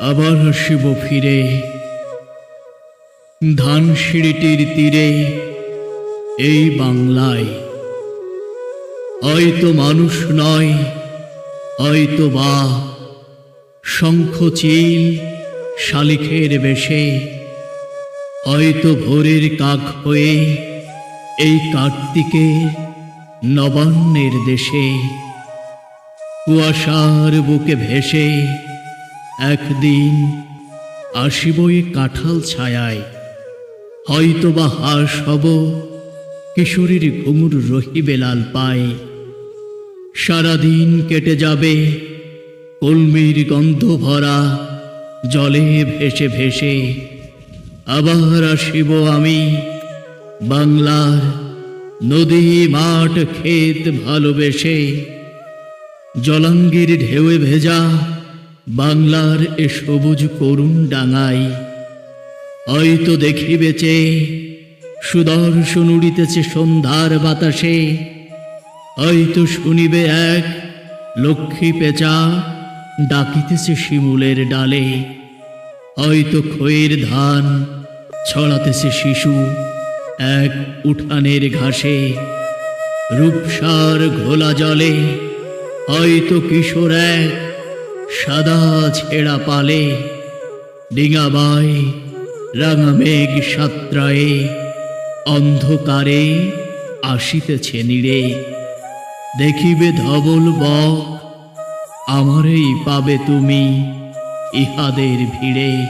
আবার আসিব ফিরে ধানসিঁড়িটির তীরে এই বাংলায়। হয়তো মানুষ নয়, হয়তো বা শঙ্খ চিল শালিখের বেশে, হয়তো ভোরের কাক হয়ে এই কার্তিকের নবান্নের দেশে। কুয়াশার বুকে ভেসে একদিন আসিবই কাঁঠাল ছায়ায়। হয়তো বা হাস হব কিশোরীর ঘুঙুর রহিবে লাল পায়। সারাদিন কেটে যাবে কলমির গন্ধ ভরা জলে ভেসে ভেসে। আবার আসিব আমি বাংলার নদী মাঠ ক্ষেত ভালোবেসে। জলাঙ্গির ঢেউয়ে ভেজা বাংলার এ সবুজ করুণ ডাঙায়। হয়তো দেখিবে চেয়ে সুদর্শন উড়িতেছে সন্ধ্যার বাতাসে। হয়তো শুনিবে এক লক্ষ্মী পেঁচা ডাকিতেছে শিমুলের ডালে। হয়তো খয়ের ধান ছড়াতেছে শিশু এক উঠানের ঘাসে। রূপসার ঘোলা জলে হয়তো কিশোর এক সাদা ছেঁড়া পালে। ডিঙাবায় রাঙা মেঘ সাত্রায়ে অন্ধকারে আসিতেছে নীড়ে। দেখিবে ধবল বক আমারেই পাবে তুমি ইহাদের ভিড়ে।